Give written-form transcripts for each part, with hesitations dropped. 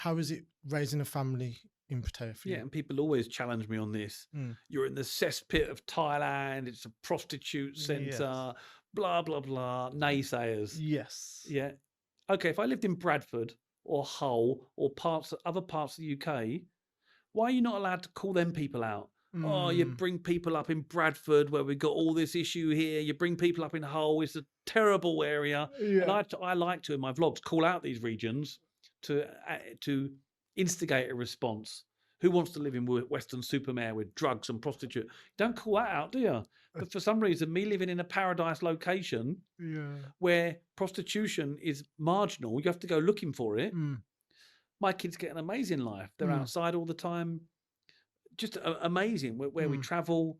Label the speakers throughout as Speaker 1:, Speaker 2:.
Speaker 1: How is it raising a family in Pattaya for
Speaker 2: Yeah,
Speaker 1: you?
Speaker 2: and people always challenge me on this.
Speaker 1: Mm.
Speaker 2: You're in the cesspit of Thailand. It's a prostitute
Speaker 1: Yes.
Speaker 2: center. Blah blah blah. Naysayers.
Speaker 1: Yes.
Speaker 2: Yeah. Okay. If I lived in Bradford or Hull or other parts of the UK, why are you not allowed to call them people out? Oh, you
Speaker 1: Mm.
Speaker 2: bring people up in Bradford where we've got all this issue here. You bring people up in Hull. It's a terrible area. And
Speaker 1: Yeah.
Speaker 2: I like to in my vlogs call out these regions to instigate a response. Who wants to live in Western Supermare with drugs and prostitute? Don't call that out, do you? But for some reason, me living in a paradise location
Speaker 1: Yeah.
Speaker 2: where prostitution is marginal, you have to go looking for it.
Speaker 1: Mm.
Speaker 2: My kids get an amazing life. They're
Speaker 1: Mm.
Speaker 2: outside all the time. Just amazing where we
Speaker 1: Mm.
Speaker 2: travel,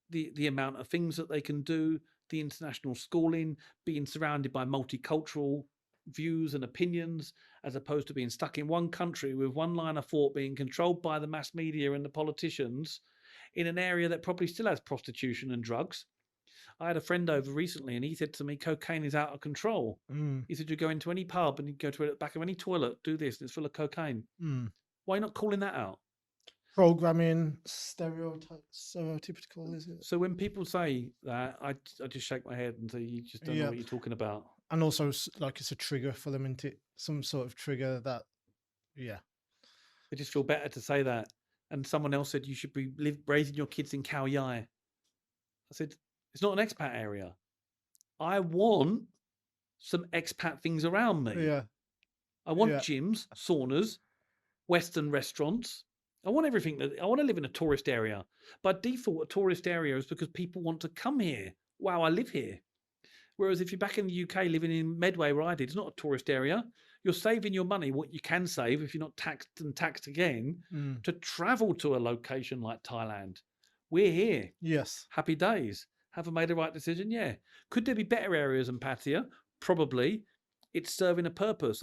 Speaker 2: the amount of things that they can do, the international schooling, being surrounded by multicultural views and opinions, as opposed to being stuck in one country with one line of thought being controlled by the mass media and the politicians in an area that probably still has prostitution and drugs. I had a friend over recently and he said to me, cocaine is out of control.
Speaker 1: Mm.
Speaker 2: He said, you go into any pub and you go to the back of any toilet, do this, and it's full of cocaine.
Speaker 1: Mm.
Speaker 2: Why not calling that out?
Speaker 1: Programming, stereotypical, is it?
Speaker 2: So when people say that, I just shake my head and say, you just don't know
Speaker 1: Yeah.
Speaker 2: what you're talking about.
Speaker 1: And also, like, it's a trigger for them, isn't it? Some sort of trigger that, yeah.
Speaker 2: They just feel better to say that. And someone else said you should be raising your kids in Khao Yai. I said, it's not an expat area. I want some expat things around me.
Speaker 1: Yeah.
Speaker 2: I want
Speaker 1: Yeah.
Speaker 2: gyms, saunas, Western restaurants. I want everything. I want to live in a tourist area. By default, a tourist area is because people want to come here. Wow, I live here. Whereas if you're back in the UK living in Medway where I did, it's not a tourist area. You're saving your money, what you can save if you're not taxed and taxed again,
Speaker 1: Mm.
Speaker 2: to travel to a location like Thailand. We're here.
Speaker 1: Yes.
Speaker 2: Happy days. Have I made the right decision? Yeah. Could there be better areas in Pattaya? Probably. It's serving a purpose.